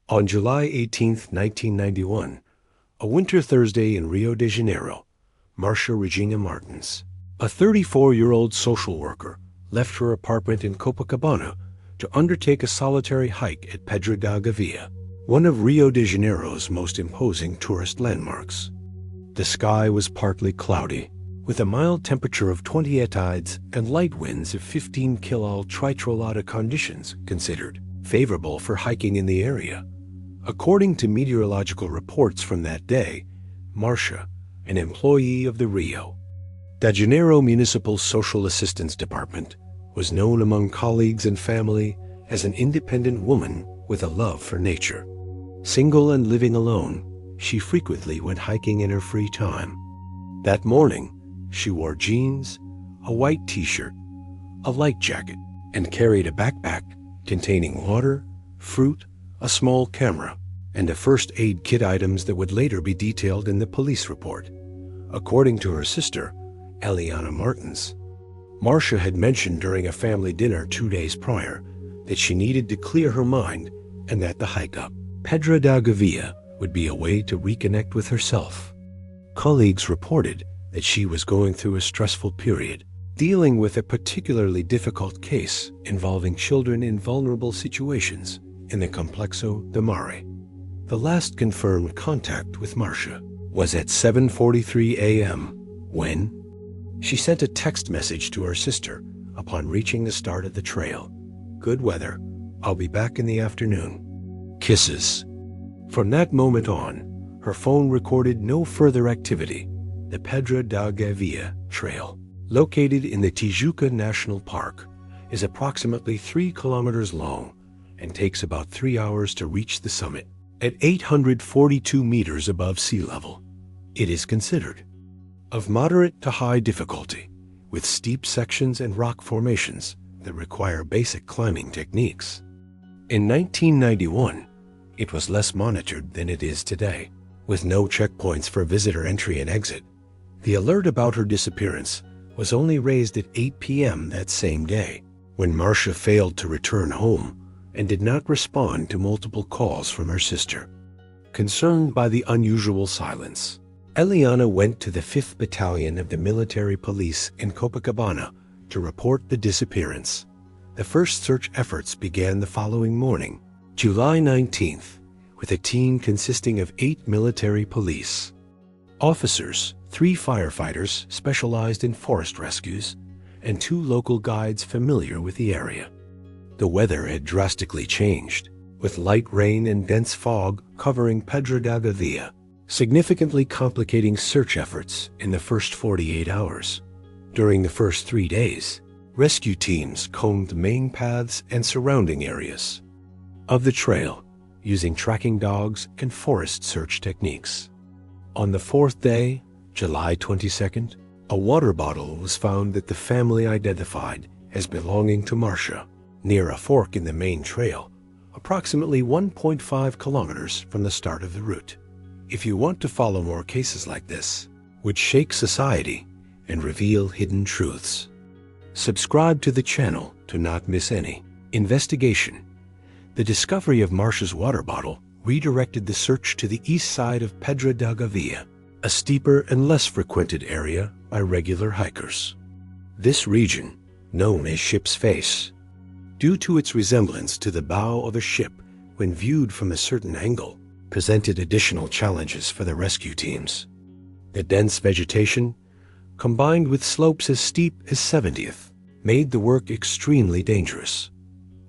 On July 18, 1991, a winter Thursday in Rio de Janeiro, Marcia Regina Martins, a 34-year-old social worker, left her apartment in Copacabana to undertake a solitary hike at Pedra da Gávea, one of Rio de Janeiro's most imposing tourist landmarks. The sky was partly cloudy, with a mild temperature of 20 atides and light winds of 15 kil tritrolata, conditions considered favorable for hiking in the area. According to meteorological reports from that day, Marcia, an employee of the Rio de Janeiro Municipal Social Assistance Department, was known among colleagues and family as an independent woman with a love for nature. Single and living alone, she frequently went hiking in her free time. That morning, she wore jeans, a white t-shirt, a light jacket, and carried a backpack containing water, fruit, a small camera, and a first aid kit, items that would later be detailed in the police report. According to her sister, Eliana Martins, Marcia had mentioned during a family dinner 2 days prior that she needed to clear her mind and that the hike up Pedra da Gávea would be a way to reconnect with herself. Colleagues reported that she was going through a stressful period, dealing with a particularly difficult case involving children in vulnerable situations in the Complexo de Mare. The last confirmed contact with Marcia was at 7:43 a.m. when she sent a text message to her sister upon reaching the start of the trail. "Good weather. I'll be back in the afternoon. Kisses." From that moment on, her phone recorded no further activity. The Pedra da Gávea Trail, located in the Tijuca National Park, is approximately 3 kilometers long and takes about 3 hours to reach the summit. At 842 meters above sea level, it is considered of moderate to high difficulty, with steep sections and rock formations that require basic climbing techniques. In 1991, it was less monitored than it is today, with no checkpoints for visitor entry and exit. The alert about her disappearance was only raised at 8 p.m. that same day, when Marcia failed to return home and did not respond to multiple calls from her sister. Concerned by the unusual silence, Eliana went to the 5th Battalion of the military police in Copacabana to report the disappearance. The first search efforts began the following morning, July 19th, with a team consisting of 8 military police officers, 3 firefighters specialized in forest rescues, and 2 local guides familiar with the area. The weather had drastically changed, with light rain and dense fog covering Pedra da Gávea, significantly complicating search efforts in the first 48 hours. During the first 3 days, rescue teams combed the main paths and surrounding areas of the trail using tracking dogs and forest search techniques. On the 4th day, July 22nd, a water bottle was found that the family identified as belonging to Marcia near a fork in the main trail, approximately 1.5 kilometers from the start of the route. If you want to follow more cases like this, which shake society and reveal hidden truths, subscribe to the channel to not miss any. Investigation. The discovery of Marcia's water bottle redirected the search to the east side of Pedra da Gávea, a steeper and less frequented area by regular hikers. This region, known as Ship's Face, due to its resemblance to the bow of a ship when viewed from a certain angle, presented additional challenges for the rescue teams. The dense vegetation, combined with slopes as steep as 70th, made the work extremely dangerous.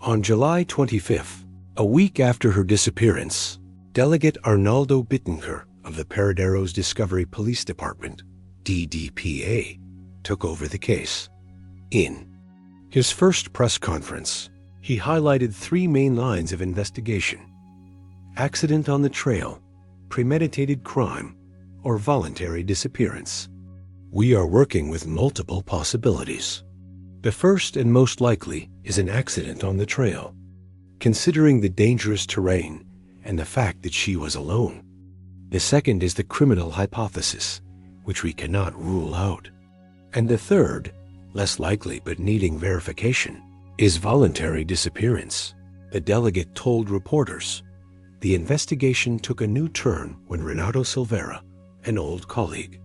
On July 25th, a week after her disappearance, Delegate Arnaldo Bittenker of the Paraderos Discovery Police Department, DDPA, took over the case. In his first press conference, he highlighted 3 main lines of investigation: accident on the trail, premeditated crime, or voluntary disappearance. We are working with multiple possibilities. The first and most likely is an accident on the trail, considering the dangerous terrain and the fact that she was alone. The second is the criminal hypothesis, which we cannot rule out. And the third, less likely but needing verification, is voluntary disappearance. The delegate told reporters, the investigation took a new turn when Renato Silveira, an old colleague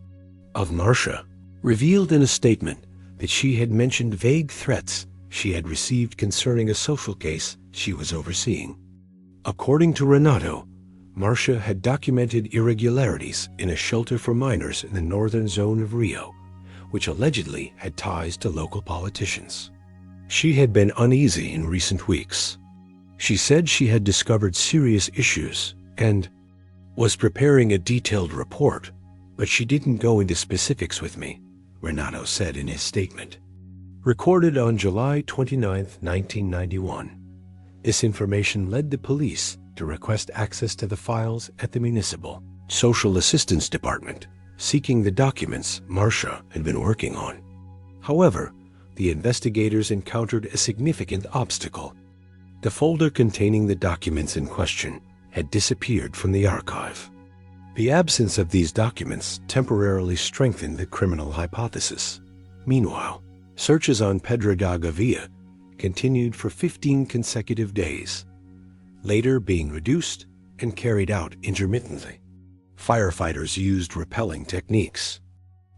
of Marcia, revealed in a statement that she had mentioned vague threats she had received concerning a social case she was overseeing. According to Renato, Marcia had documented irregularities in a shelter for minors in the northern zone of Rio, which allegedly had ties to local politicians. She had been uneasy in recent weeks. She said she had discovered serious issues and was preparing a detailed report, but she didn't go into specifics with me, Renato said in his statement. Recorded on July 29, 1991, this information led the police to request access to the files at the Municipal Social Assistance Department, seeking the documents Marcia had been working on. However, the investigators encountered a significant obstacle. The folder containing the documents in question had disappeared from the archive. The absence of these documents temporarily strengthened the criminal hypothesis. Meanwhile, searches on Pedra da Gávea continued for 15 consecutive days, later being reduced and carried out intermittently. Firefighters used rappelling techniques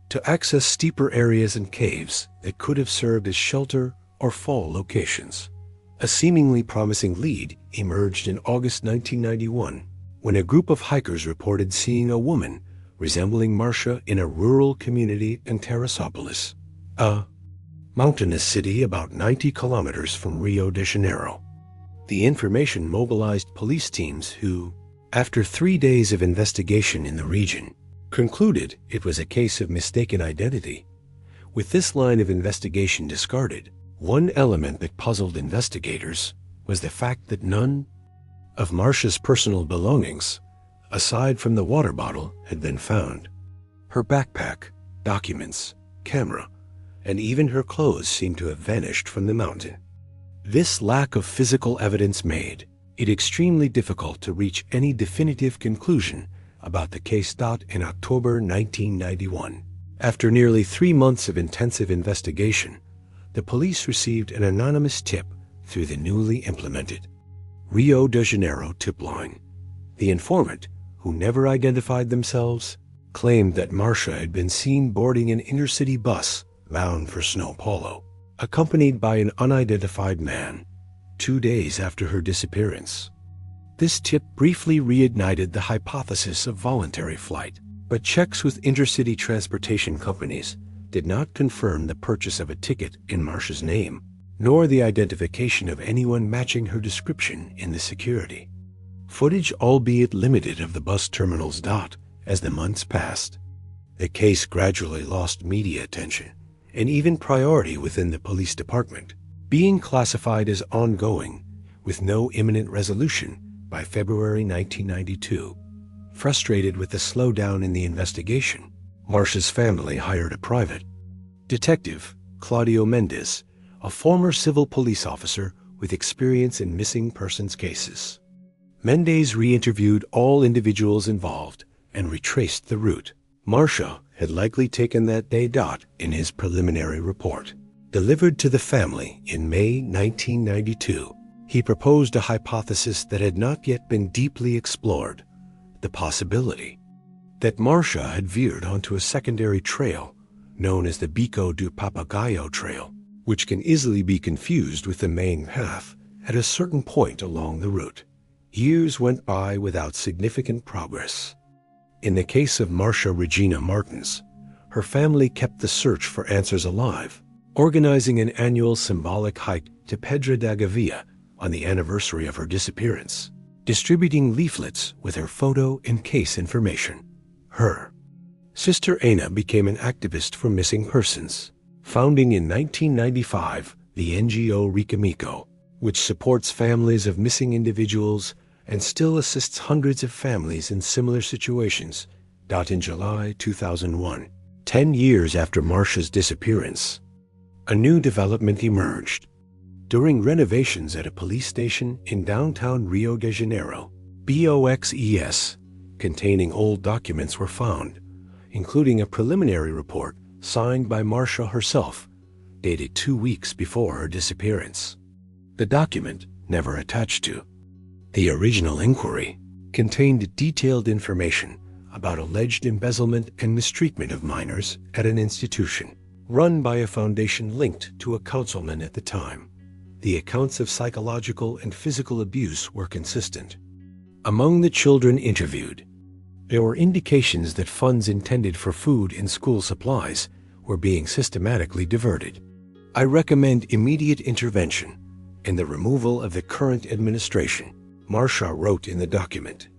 to access steeper areas and caves that could have served as shelter or fall locations. A seemingly promising lead emerged in August 1991 when a group of hikers reported seeing a woman resembling Marcia in a rural community in Teresópolis, a mountainous city about 90 kilometers from Rio de Janeiro. The information mobilized police teams who, after 3 days of investigation in the region, concluded it was a case of mistaken identity. With this line of investigation discarded, one element that puzzled investigators was the fact that none of Marcia's personal belongings, aside from the water bottle, had been found. Her backpack, documents, camera, and even her clothes seemed to have vanished from the mountain. This lack of physical evidence made it extremely difficult to reach any definitive conclusion about the case. In October 1991, after nearly 3 months of intensive investigation, the police received an anonymous tip through the newly implemented Rio de Janeiro tip line. The informant, who never identified themselves, claimed that Marcia had been seen boarding an inner-city bus bound for São Paulo, accompanied by an unidentified man, 2 days after her disappearance. This tip briefly reignited the hypothesis of voluntary flight, but checks with intercity transportation companies did not confirm the purchase of a ticket in Marcia's name, nor the identification of anyone matching her description in the security footage, albeit limited, of the bus terminals. As the months passed, the case gradually lost media attention and even priority within the police department, being classified as ongoing with no imminent resolution by February 1992. Frustrated with the slowdown in the investigation, Marcia's family hired a private detective, Claudio Mendes, a former civil police officer with experience in missing persons cases. Mendes re-interviewed all individuals involved and retraced the route Marcia had likely taken that day. In his preliminary report, delivered to the family in May 1992, he proposed a hypothesis that had not yet been deeply explored: the possibility that Marcia had veered onto a secondary trail known as the Bico do Papagaio Trail, which can easily be confused with the main path at a certain point along the route. Years went by without significant progress. In the case of Marcia Regina Martins, her family kept the search for answers alive, organizing an annual symbolic hike to Pedra da Gávea on the anniversary of her disappearance, distributing leaflets with her photo and case information. Her sister Ana became an activist for missing persons, founding in 1995 the NGO Ricamico, which supports families of missing individuals and still assists hundreds of families in similar situations. In July 2001, 10 years after Marcia's disappearance, a new development emerged. During renovations at a police station in downtown Rio de Janeiro, boxes containing old documents were found, including a preliminary report signed by Marcia herself, dated 2 weeks before her disappearance. The document, never attached to the original inquiry, contained detailed information about alleged embezzlement and mistreatment of minors at an institution run by a foundation linked to a councilman at the time. The accounts of psychological and physical abuse were consistent. Among the children interviewed, there were indications that funds intended for food and school supplies were being systematically diverted. I recommend immediate intervention and the removal of the current administration, Marcia wrote in the document.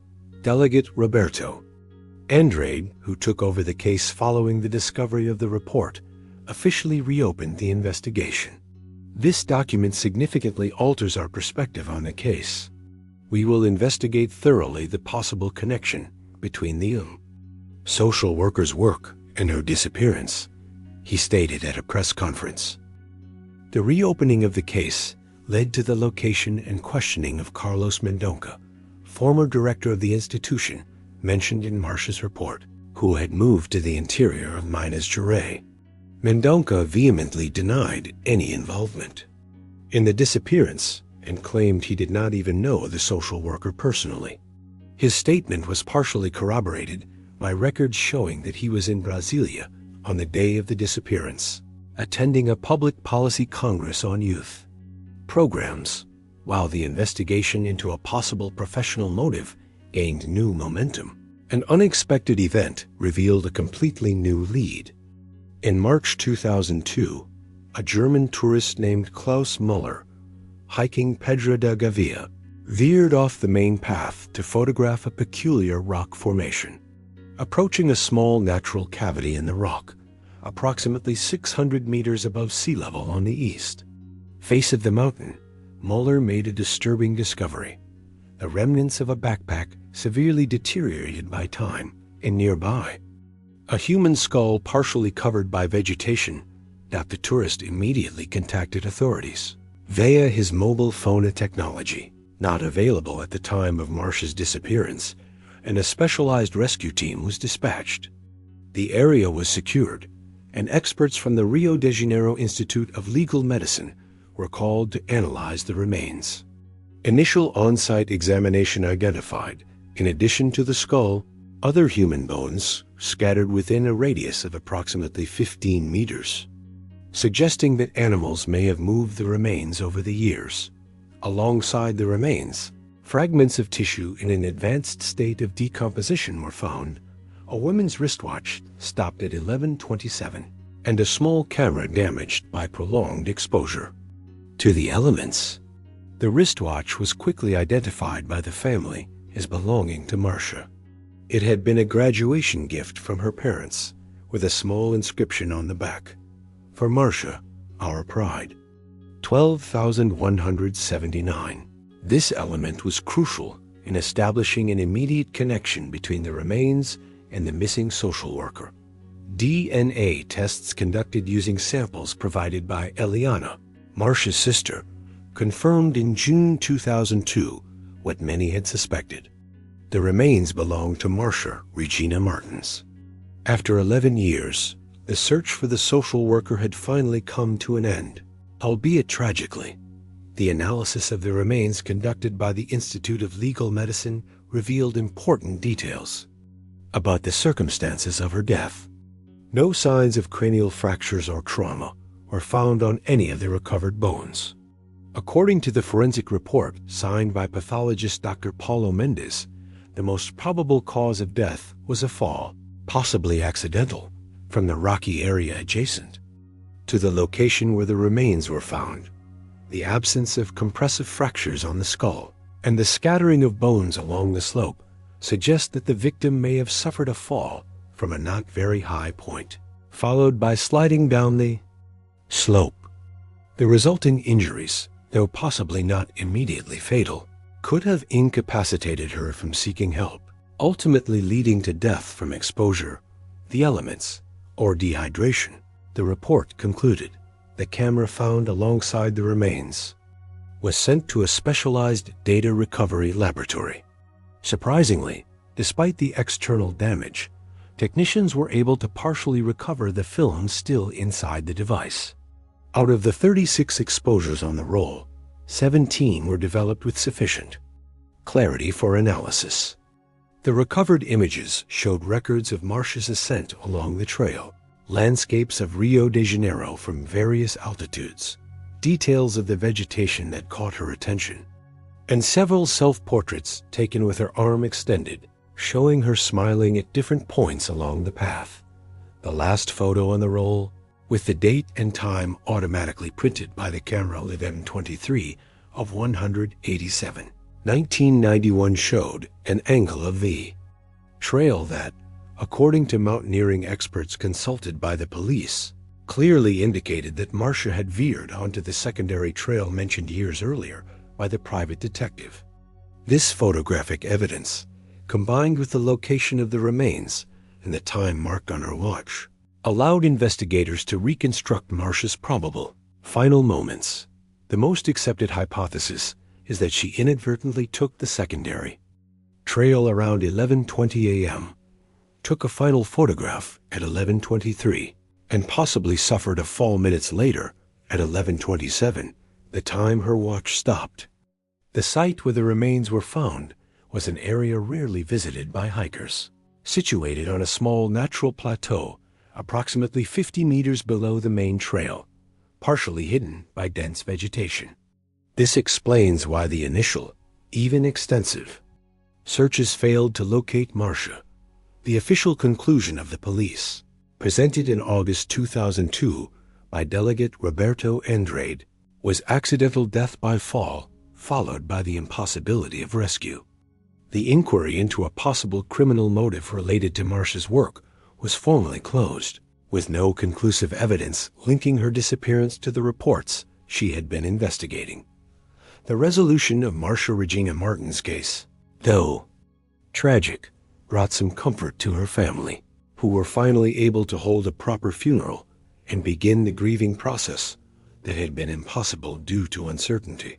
Delegate Roberto Andrade, who took over the case following the discovery of the report, officially reopened the investigation. This document significantly alters our perspective on the case. We will investigate thoroughly the possible connection between the social worker's work and her disappearance, he stated at a press conference. The reopening of the case led to the location and questioning of Carlos Mendonca, former director of the institution mentioned in Marcia's report, who had moved to the interior of Minas Gerais. Mendonca vehemently denied any involvement in the disappearance and claimed he did not even know the social worker personally. His statement was partially corroborated by records showing that he was in Brasilia on the day of the disappearance, attending a public policy congress on youth programs, while the investigation into a possible professional motive gained new momentum. An unexpected event revealed a completely new lead. In March 2002, a German tourist named Klaus Müller, hiking Pedra da Gávea, veered off the main path to photograph a peculiar rock formation. Approaching a small natural cavity in the rock, approximately 600 meters above sea level on the east face of the mountain, Müller made a disturbing discovery: the remnants of a backpack severely deteriorated by time, and nearby, a human skull partially covered by vegetation. That the tourist immediately contacted authorities via his mobile phone technology, not available at the time of Marcia's disappearance, and a specialized rescue team was dispatched. The area was secured, and experts from the Rio de Janeiro Institute of Legal Medicine were called to analyze the remains. Initial on-site examination identified, in addition to the skull, other human bones scattered within a radius of approximately 15 meters, suggesting that animals may have moved the remains over the years. Alongside the remains, fragments of tissue in an advanced state of decomposition were found, a woman's wristwatch stopped at 11:27, and a small camera damaged by prolonged exposure to the elements. The wristwatch was quickly identified by the family as belonging to Marcia. It had been a graduation gift from her parents, with a small inscription on the back: "For Marcia, our pride." 12,179. This element was crucial in establishing an immediate connection between the remains and the missing social worker. DNA tests conducted using samples provided by Eliana, Marcia's sister, confirmed in June 2002 what many had suspected. The remains belonged to Marcia Regina Martins. After 11 years, the search for the social worker had finally come to an end, albeit tragically. The analysis of the remains conducted by the Institute of Legal Medicine revealed important details about the circumstances of her death. No signs of cranial fractures or trauma were found on any of the recovered bones. According to the forensic report signed by pathologist Dr. Paulo Mendes, the most probable cause of death was a fall, possibly accidental, from the rocky area adjacent to the location where the remains were found. The absence of compressive fractures on the skull and the scattering of bones along the slope suggest that the victim may have suffered a fall from a not very high point, followed by sliding down the slope. The resulting injuries, though possibly not immediately fatal, could have incapacitated her from seeking help, ultimately leading to death from exposure, the elements, or dehydration. The report concluded the camera found alongside the remains was sent to a specialized data recovery laboratory. Surprisingly, despite the external damage, technicians were able to partially recover the film still inside the device. Out of the 36 exposures on the roll, 17 were developed with sufficient clarity for analysis. The recovered images showed records of Marcia's ascent along the trail, landscapes of Rio de Janeiro from various altitudes, details of the vegetation that caught her attention, and several self-portraits taken with her arm extended, showing her smiling at different points along the path. The last photo on the roll, with the date and time automatically printed by the camera LIV-M23 of 187. 1991, showed an angle of the trail that, according to mountaineering experts consulted by the police, clearly indicated that Marcia had veered onto the secondary trail mentioned years earlier by the private detective. This photographic evidence, combined with the location of the remains and the time marked on her watch, allowed investigators to reconstruct Marcia's probable final moments. The most accepted hypothesis is that she inadvertently took the secondary trail around 11:20 a.m., took a final photograph at 11:23, and possibly suffered a fall minutes later at 11:27, the time her watch stopped. The site where the remains were found was an area rarely visited by hikers, situated on a small natural plateau approximately 50 meters below the main trail, partially hidden by dense vegetation. This explains why the initial, even extensive, searches failed to locate Marcia. The official conclusion of the police, presented in August 2002 by Delegate Roberto Andrade, was accidental death by fall, followed by the impossibility of rescue. The inquiry into a possible criminal motive related to Marcia's work was formally closed, with no conclusive evidence linking her disappearance to the reports she had been investigating. The resolution of Marcia Regina Martin's case, though tragic, brought some comfort to her family, who were finally able to hold a proper funeral and begin the grieving process that had been impossible due to uncertainty.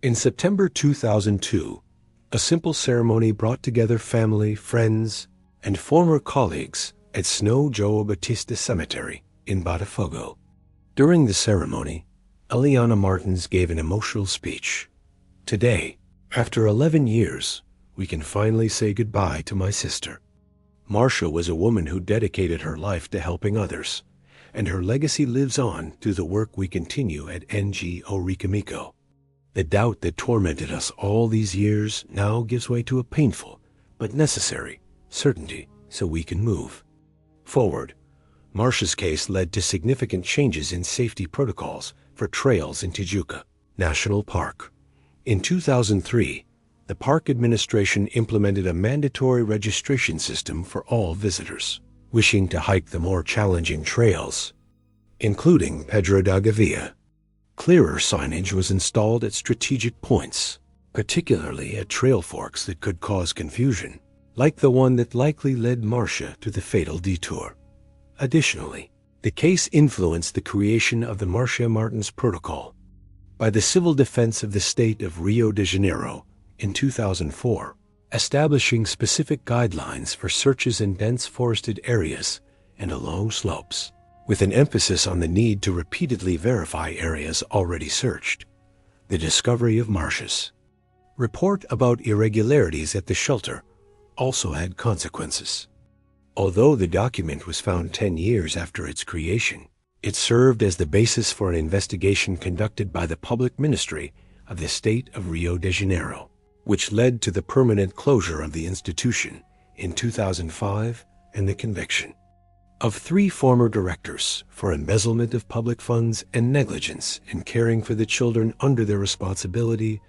In September 2002, a simple ceremony brought together family, friends, and former colleagues at São João Batista Cemetery in Botafogo. During the ceremony, Eliana Martins gave an emotional speech. "Today, after 11 years, we can finally say goodbye to my sister. Marcia was a woman who dedicated her life to helping others, and her legacy lives on through the work we continue at NGO Recamico. The doubt that tormented us all these years now gives way to a painful but necessary certainty so we can move forward." Marcia's case led to significant changes in safety protocols for trails in Tijuca National Park. In 2003, the park administration implemented a mandatory registration system for all visitors wishing to hike the more challenging trails, including Pedra da Gávea. Clearer signage was installed at strategic points, particularly at trail forks that could cause confusion, like the one that likely led Marcia to the fatal detour. Additionally, the case influenced the creation of the Marcia Martins Protocol by the Civil Defense of the State of Rio de Janeiro in 2004, establishing specific guidelines for searches in dense forested areas and along slopes, with an emphasis on the need to repeatedly verify areas already searched. The discovery of Marcia's report about irregularities at the shelter also had consequences. Although the document was found 10 years after its creation, it served as the basis for an investigation conducted by the Public Ministry of the State of Rio de Janeiro, which led to the permanent closure of the institution in 2005 and the conviction of 3 former directors for embezzlement of public funds and negligence in caring for the children under their responsibility.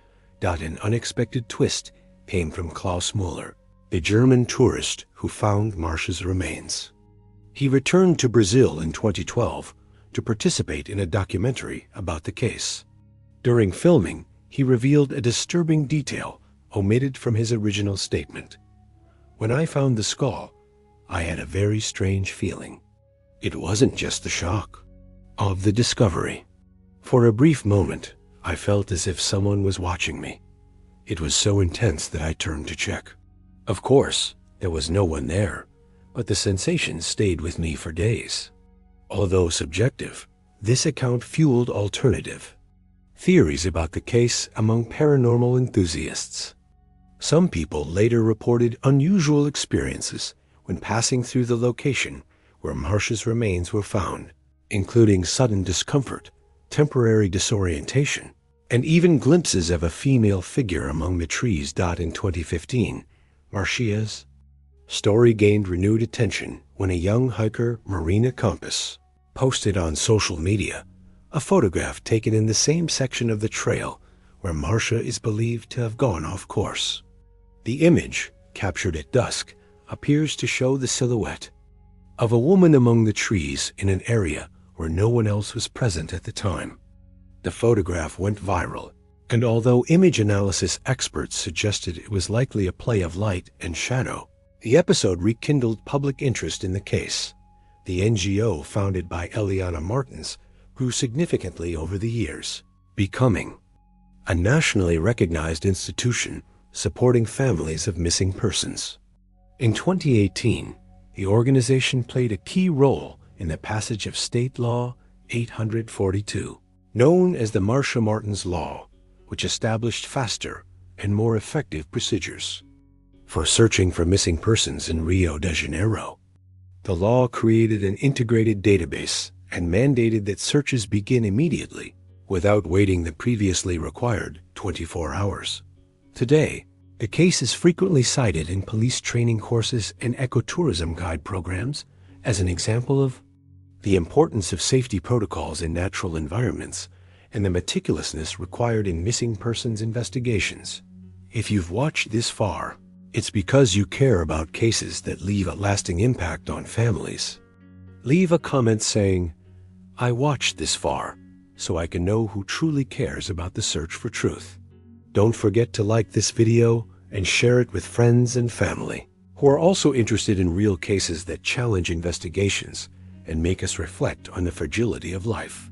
An unexpected twist came from Klaus Müller, the German tourist who found Marcia's remains. He returned to Brazil in 2012 to participate in a documentary about the case. During filming, he revealed a disturbing detail omitted from his original statement. "When I found the skull, I had a very strange feeling. It wasn't just the shock of the discovery. For a brief moment, I felt as if someone was watching me. It was so intense that I turned to check. Of course, there was no one there, but the sensation stayed with me for days." Although subjective, this account fueled alternative theories about the case among paranormal enthusiasts. Some people later reported unusual experiences when passing through the location where Marcia's remains were found, including sudden discomfort, temporary disorientation, and even glimpses of a female figure among the trees. In 2015, Marcia's story gained renewed attention when a young hiker, Marina Compass, posted on social media a photograph taken in the same section of the trail where Marcia is believed to have gone off course. The image, captured at dusk, appears to show the silhouette of a woman among the trees in an area where no one else was present at the time. The photograph went viral, and although image analysis experts suggested it was likely a play of light and shadow, the episode rekindled public interest in the case. The NGO founded by Eliana Martins grew significantly over the years, becoming a nationally recognized institution supporting families of missing persons. In 2018, the organization played a key role in the passage of State Law 842, known as the Marcia Martins Law, which established faster and more effective procedures for searching for missing persons in Rio de Janeiro. The law created an integrated database and mandated that searches begin immediately without waiting the previously required 24 hours. Today, the case is frequently cited in police training courses and ecotourism guide programs as an example of the importance of safety protocols in natural environments and the meticulousness required in missing persons investigations. If you've watched this far, it's because you care about cases that leave a lasting impact on families. Leave a comment saying, "I watched this far, so I can know who truly cares about the search for truth." Don't forget to like this video and share it with friends and family who are also interested in real cases that challenge investigations and make us reflect on the fragility of life.